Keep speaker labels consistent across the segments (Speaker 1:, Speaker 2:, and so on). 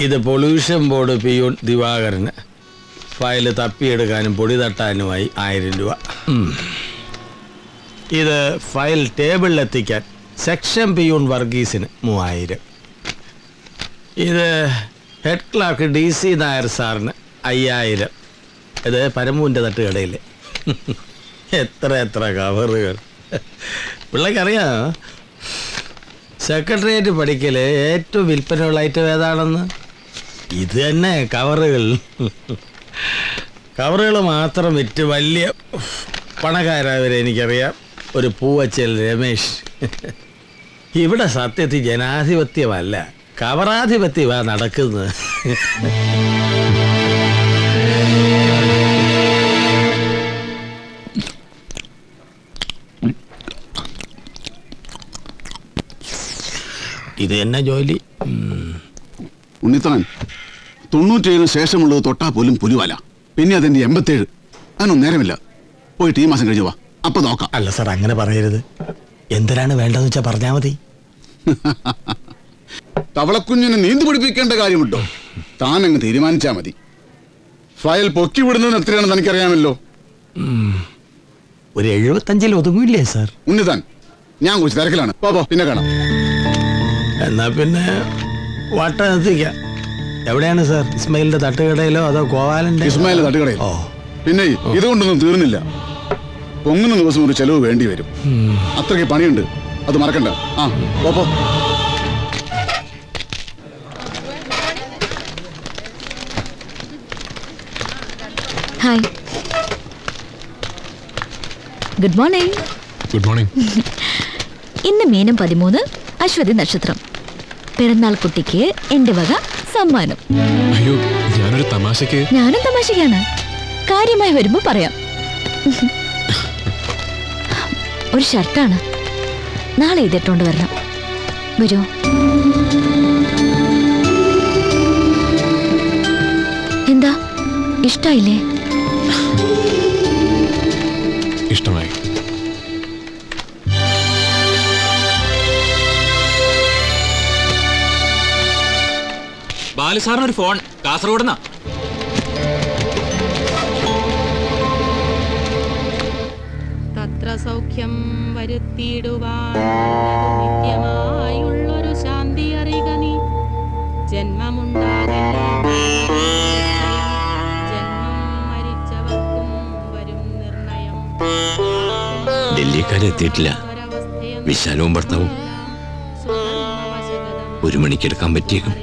Speaker 1: ഇത് pollution board peon Divakaran file തപ്പിയെടുക്കാനും പൊടി തട്ടാനുമായി 1000 രൂപ. ഇത് ഫയൽ ടേബിളിലെത്തിക്കാൻ സെക്ഷൻ പിയൂൺ വർഗീസിന് 3000. ഇത് ഹെഡ് ക്ലാർക്ക് DC നായർ സാറിന് 5000. ഇത് പരമുവിൻ്റെ തട്ടുകടയിൽ. എത്ര കവറുകൾ! പിള്ളേക്കറിയാം സെക്രട്ടേറിയറ്റ് പഠിക്കൽ ഏറ്റവും വിൽപ്പനയുള്ള ഐറ്റം ഏതാണെന്ന്? ഇത് തന്നെ, കവറുകൾ. കവറുകൾ മാത്രം വിറ്റ് വലിയ പണക്കാരായവരെ എനിക്കറിയാം. ഒരു പൂവച്ചൽ രമേശ്. ഇവിടെ സത്യത്തിൽ ജനാധിപത്യമല്ല, കവറാധിപത്യമാണ് നടക്കുന്നത്. ഇത് തന്നെ ജോലി.
Speaker 2: ഉണ്ണിത്താൻ 97 ശേഷമുള്ളത് തൊട്ടാ പോലും പുലുവല. പിന്നെ അതിന്റെ 87. അതിനൊന്നും നേരമില്ല. പോയിട്ട് ഈ മാസം കഴിഞ്ഞു വാ, അപ്പൊ നോക്കാം.
Speaker 1: അല്ല സാർ, അങ്ങനെ പറയരുത്. എന്തിനാണ് വേണ്ടതെന്ന് വെച്ചാൽ പറഞ്ഞാൽ മതി.
Speaker 2: തവളക്കുഞ്ഞിനെ നീന്തു പിടിപ്പിക്കേണ്ട കാര്യമുണ്ടോ? താൻ അങ്ങ് തീരുമാനിച്ചാ മതി. ഫയൽ പൊക്കി വിടുന്നതിന് എത്രയാണെന്ന് എനിക്കറിയാമല്ലോ.
Speaker 1: ഒരു 75 ഒതുങ്ങില്ലേ സാർ?
Speaker 2: ഉണ്ണിത്താൻ, ഞാൻ കുറച്ച് തിരക്കിലാണ്. പോ, പിന്നെ കാണാം.
Speaker 1: എന്നാ പിന്നെ വട്ടം എത്തിക്കാം. എവിടെയാണ് സാർ? ഇസ്മായിലിന്റെ തട്ടുകടയിലോ അതോ ഗോപാലന്റെ?
Speaker 2: ഇസ്മായിലിന്റെ തട്ടുകടയിൽ.
Speaker 1: ഓ,
Speaker 2: പിന്നെ ഇതുകൊണ്ടൊന്നും തീർന്നില്ല. പൊങ്ങുന്ന ദിവസം ഒരു ചെലവ് വേണ്ടി വരും. അത്രയ്ക്ക് പണിയുണ്ട്, അത് മറക്കണ്ട. ആ, പോ.
Speaker 3: Hi, good morning.
Speaker 4: Good morning.
Speaker 3: ഇന്ന് മീനം 13, അശ്വതി നക്ഷത്രം. പിറന്നാൾ കുട്ടിക്ക് എന്റെ വക സമ്മാനം.
Speaker 4: അയ്യോ, ഞാനൊരു തമാശക്ക്.
Speaker 3: ഞാനും തമാശക്കാണ്, കാര്യമായി വരുമ്പോ പറയാം. ഒരു ഷർട്ടാണ്, നാളെ ഇതിട്ടോണ്ട് വരണം. വരൂ. എന്താ, ഇഷ്ടായില്ലേ?
Speaker 4: ഇഷ്ടമായി.
Speaker 5: ബാലുസാറിനൊരു ഫോൺ, കാസർഗോഡ്ന്നാ.
Speaker 6: തത്ര സൗഖ്യം വരുത്തിയിടുവാൻ നിത്യമായുള്ളൊരു ശാന്തി അറിയുക നീ. ജന്മമുണ്ടാകില്ല, ജന്മം മരിച്ചവർക്കും വരും നിർണയം.
Speaker 7: ഡൽഹിക്കാരെത്തിയിട്ടില്ല. വിശാലവും ഭർത്താവും 1 മണിക്കെടുക്കാൻ പറ്റിയേക്കും.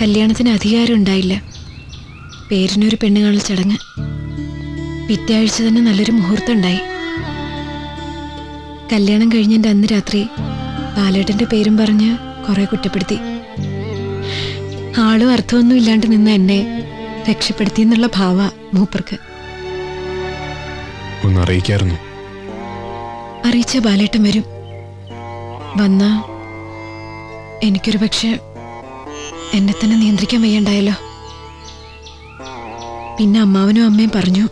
Speaker 8: കല്യാണത്തിന് അധികാരം ഉണ്ടായില്ല. പേരിനൊരു പെണ്ണ് കാണൽ ചടങ്ങ്. പിറ്റേ ആഴ്ച തന്നെ നല്ലൊരു മുഹൂർത്തം ഉണ്ടായി. കല്യാണം കഴിഞ്ഞതിൻ്റെ അന്ന് രാത്രി ബാലേട്ടൻ്റെ പേരും പറഞ്ഞ് കുറെ കുറ്റപ്പെടുത്തി. ആളും അർത്ഥമൊന്നും ഇല്ലാണ്ട് നിന്ന എന്നെ രക്ഷപ്പെടുത്തി എന്നുള്ള ഭാവ മൂപ്പർക്ക്.
Speaker 4: ഒന്ന് അറിയിക്കായിരുന്നു.
Speaker 8: അറിയിച്ച ബാലേട്ടൻ വരും. വന്ന എനിക്കൊരു പക്ഷെ എന്നെ തന്നെ നിയന്ത്രിക്കാൻ വയ്യണ്ടായല്ലോ. പിന്നെ അമ്മാവനും അമ്മയും പറഞ്ഞു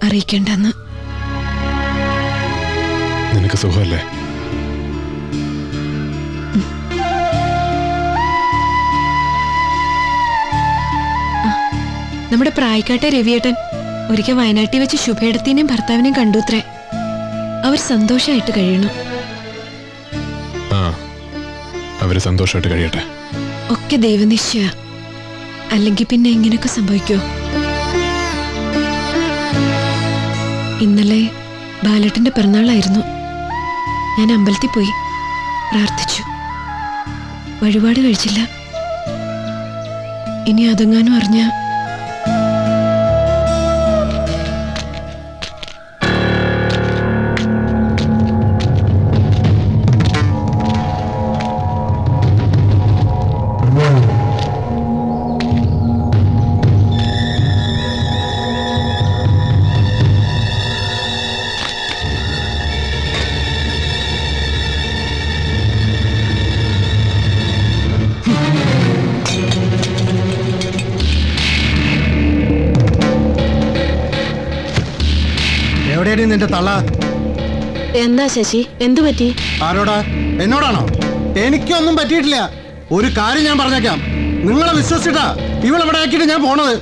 Speaker 8: അറിയിക്കേണ്ടെന്ന്.
Speaker 4: നിനക്ക് സുഖമല്ലേ?
Speaker 8: നമ്മുടെ പ്രായക്കാട്ടെ രവിയേട്ടൻ ഒരിക്കൽ വയനാട്ടിൽ വെച്ച് ശുഭേടത്തിനെയും ഭർത്താവിനെയും കണ്ടുത്രേ. അവർ സന്തോഷമായിട്ട് കഴിയണം.
Speaker 4: ആ, അവര് സന്തോഷമായിട്ട് കഴിയട്ടെ.
Speaker 8: ഒക്കെ ദൈവനിശ്ചയ. അല്ലെങ്കിൽ പിന്നെ ഇങ്ങനെയൊക്കെ സംഭവിക്കോ? ഇന്നലെ ബാലേട്ടന്റെ പിറന്നാളായിരുന്നു. ഞാൻ അമ്പലത്തിൽ പോയി പ്രാർത്ഥിച്ചു. വഴിപാട് കഴിച്ചില്ല. ഇനി അതെങ്ങാനും അറിഞ്ഞ
Speaker 9: എവിടെയാടി നിന്റെ തള്ള?
Speaker 6: എന്താ ശശി, എന്തു പറ്റി?
Speaker 9: ആരോടാ? എന്നോടാണോ? എനിക്കൊന്നും പറ്റിയിട്ടില്ല. ഒരു കാര്യം ഞാൻ പറഞ്ഞേക്കാം, നിങ്ങളെ വിശ്വസിച്ചിട്ടാ ഇവളെവിടെ ആക്കിയിട്ട് ഞാൻ പോണത്.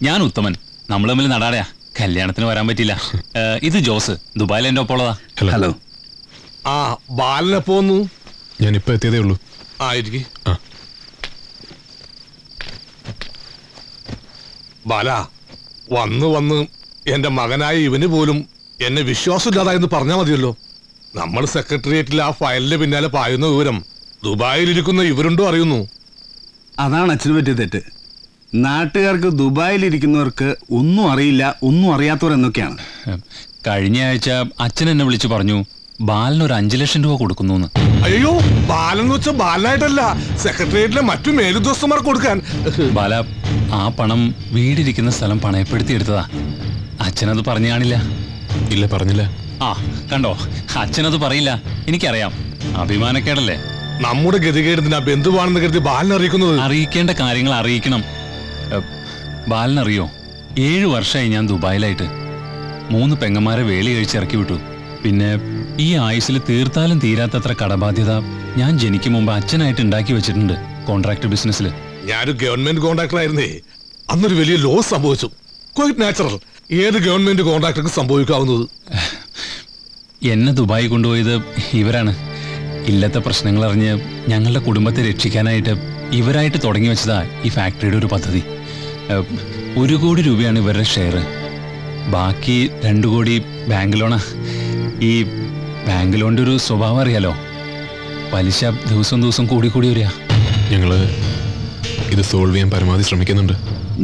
Speaker 5: ഞാൻ ഉത്തമൻ, നമ്മൾ തമ്മിൽ നടാടയാ. കല്യാണത്തിന് വരാൻ പറ്റില്ല. ഇത് ജോസ്, ദുബായിൽ എൻ്റെ ഒപ്പമുള്ളതാ.
Speaker 7: ഹലോ.
Speaker 10: ആ ബാലനെ പോന്നു.
Speaker 4: ഞാൻ ഇപ്പൊ എത്തിയതേ ഉള്ളൂ.
Speaker 10: ആയിരിക്കും.
Speaker 4: ആ.
Speaker 10: ബാല, വന്ന് എന്റെ മകനായ ഇവന് പോലും എന്നെ വിശ്വാസമില്ലാതായെന്ന് പറഞ്ഞാൽ മതിയല്ലോ. നമ്മൾ സെക്രട്ടേറിയറ്റിൽ ആ ഫയലിന്റെ പിന്നാലെ പായുന്ന വിവരം ദുബായിലിരിക്കുന്ന ഇവരുണ്ടോ അറിയുന്നു.
Speaker 2: അതാണ് അച്ഛന് പറ്റിയ തെറ്റ്. നാട്ടുകാർക്ക് ദുബായിലിരിക്കുന്നവർക്ക് ഒന്നും അറിയില്ല, ഒന്നും അറിയാത്തവർ എന്നൊക്കെയാണ്.
Speaker 5: കഴിഞ്ഞ ആഴ്ച അച്ഛൻ എന്നെ വിളിച്ചു പറഞ്ഞു ബാലിന് ഒരു 5 ലക്ഷം രൂപ കൊടുക്കുന്നു.
Speaker 10: അയ്യോ, ബാലെന്ന് വെച്ചാൽ ബാലനായിട്ടല്ല, സെക്രട്ടേറിയറ്റിലെ മറ്റു മേലുദ്യോഗസ്ഥന്മാർക്ക് കൊടുക്കാൻ.
Speaker 5: ബാല, ആ പണം വീടിരിക്കുന്ന സ്ഥലം പണയപ്പെടുത്തി എടുത്തതാ. അച്ഛനത് പറഞ്ഞു കാണില്ല.
Speaker 4: ഇല്ല, പറഞ്ഞില്ല.
Speaker 5: ആ കണ്ടോ, അച്ഛനത് പറയില്ല. എനിക്കറിയാം, അഭിമാനക്കേടല്ലേ.
Speaker 10: നമ്മുടെ ഗതികേടുന്ന ബന്ധുവാണെന്ന് കരുതി ബാലിനെ അറിയിക്കുന്നത്.
Speaker 5: അറിയിക്കേണ്ട കാര്യങ്ങൾ അറിയിക്കണം. ബാലിനറിയോ, 7 വർഷമായി ഞാൻ ദുബായിലായിട്ട്. 3 പെങ്ങന്മാരെ വേലി കഴിച്ചിറക്കി വിട്ടു. പിന്നെ ഈ ആയുസിൽ തീർത്താലും തീരാത്തത്ര കടബാധ്യത ഞാൻ ജനിക്കും മുമ്പ് അച്ഛനായിട്ട് ഉണ്ടാക്കി വെച്ചിട്ടുണ്ട് കോൺട്രാക്ട് ബിസിനസ്സിൽ.
Speaker 10: ഞാനൊരു ഗവൺമെന്റ് കോൺട്രാക്ടർ ആയിരുന്നേ. അന്നൊരു വലിയ ലോസ് സംഭവിച്ചു. Quite natural. ഏത് ഗവൺമെന്റ് കോൺട്രാക്ടർക്ക് സംഭവിക്കാവുന്നത്.
Speaker 5: എന്നെ ദുബായി കൊണ്ടുപോയത് ഇവരാണ്. ഇല്ലത്തെ പ്രശ്നങ്ങൾ അറിഞ്ഞ് ഞങ്ങളുടെ കുടുംബത്തെ രക്ഷിക്കാനായിട്ട് ഇവരായിട്ട് തുടങ്ങി വെച്ചതാ ഈ ഫാക്ടറിയുടെ ഒരു പദ്ധതി. 1 കോടി രൂപയാണ് ഇവരുടെ ഷെയർ. ബാക്കി 2 കോടി ബാങ്ക് ലോണാ. ഈ ബാങ്ക് ലോണിൻ്റെ ഒരു സ്വഭാവം അറിയാലോ, പലിശ ദിവസം കൂടി വരിക.
Speaker 4: ഞങ്ങള് ഇത് സോൾവ് ചെയ്യാൻ പരമാവധി ശ്രമിക്കുന്നുണ്ട്.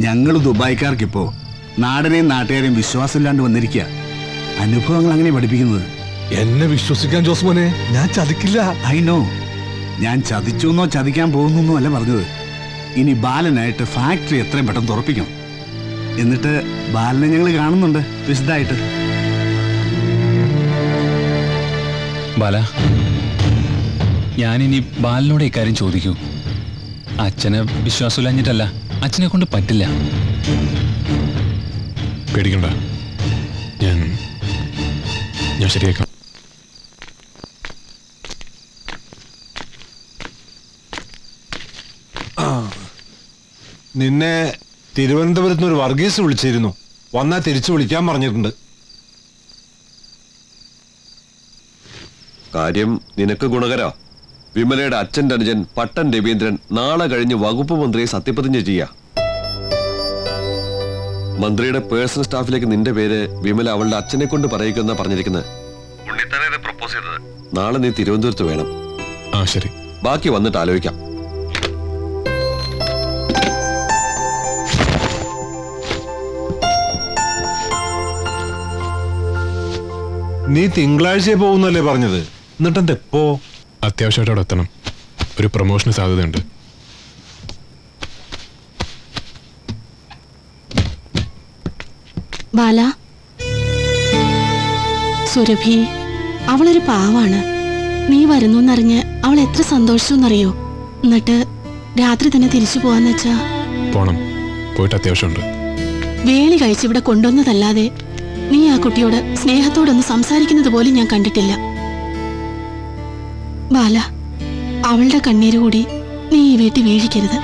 Speaker 2: ഞങ്ങൾ ദുബായ്ക്കാർക്കിപ്പോ നാടിനെയും നാട്ടുകാരെയും വിശ്വാസമില്ലാണ്ട് വന്നിരിക്കുക. അനുഭവങ്ങൾ അങ്ങനെ പഠിപ്പിക്കുന്നത്.
Speaker 10: എന്നെ വിശ്വസിക്കാൻ ജോസ്മോനെ, ഞാൻ ചതിക്കില്ല.
Speaker 2: I know. ഞാൻ ചതിച്ചു എന്നോ ചതിക്കാൻ പോകുന്നു അല്ല പറഞ്ഞത്. ഇനി ബാലനായിട്ട് ഫാക്ടറി എത്രയും പെട്ടെന്ന് തുറപ്പിക്കണം. എന്നിട്ട് ബാലനെ ഞങ്ങൾ കാണുന്നുണ്ട് വിശദമായിട്ട്.
Speaker 5: ബാല, ഞാനിനി ബാലിനോട് ഇക്കാര്യം ചോദിക്കൂ. അച്ഛന് വിശ്വാസമില്ലാഞ്ഞിട്ടല്ല, അച്ഛനെ കൊണ്ട് പറ്റില്ല.
Speaker 4: പേടിക്കണ്ട, ഞാൻ ശരിയാക്കാം.
Speaker 11: നിന്നെ തിരുവനന്തപുരത്ത് നിന്ന് ഒരു വർഗീസ് വിളിച്ചിരുന്നു. വന്നാൽ തിരിച്ചു വിളിക്കാൻ പറഞ്ഞിട്ടുണ്ട്.
Speaker 7: കാര്യം നിനക്ക് ഗുണകരോ? വിമലയുടെ അച്ഛൻ്റെ അനുജൻ പട്ടൻ രവീന്ദ്രൻ നാളെ കഴിഞ്ഞ് വകുപ്പ് മന്ത്രിയെ സത്യപ്രതിജ്ഞ ചെയ്യാ. മന്ത്രിയുടെ പേഴ്സണൽ സ്റ്റാഫിലേക്ക് നിന്റെ പേര് വിമല അവളുടെ അച്ഛനെ കൊണ്ട് പറയിക്കുന്ന പറഞ്ഞിരിക്കുന്നത്. നാളെ നീ തിരുവനന്തപുരത്ത് വേണം.
Speaker 4: ആ ശരി.
Speaker 7: ബാക്കി വന്നിട്ട് ആലോചിക്കാം.
Speaker 11: നീ തിങ്കളാഴ്ച പോകുന്നല്ലേ പറഞ്ഞത്? എന്നിട്ടെന്താ എപ്പോ?
Speaker 4: അത്യാവശ്യമായിട്ട് അവിടെ എത്തണം. ഒരു പ്രൊമോഷന് സാധ്യതയുണ്ട്.
Speaker 6: ബാല, സുരഭി അവളൊരു പാവാണ്. നീ വരുന്നു എന്നറിഞ്ഞ് അവൾ എത്ര സന്തോഷിച്ചെന്നറിയോ? എന്നിട്ട് രാത്രി തന്നെ തിരിച്ചു പോവാന്ന് വെച്ചാ?
Speaker 4: പോണം, പോയിട്ട് അത്യാവശ്യമുണ്ട്.
Speaker 6: വേലി കഴിച്ചിവിടെ കൊണ്ടുവന്നതല്ലാതെ നീ ആ കുട്ടിയോട് സ്നേഹത്തോടൊന്ന് സംസാരിക്കുന്നത് പോലും ഞാൻ കണ്ടിട്ടില്ല. ബാല, അവളുടെ കണ്ണീര് കൂടി നീ ഈ വീട്ടിൽ വീഴിക്കരുത്.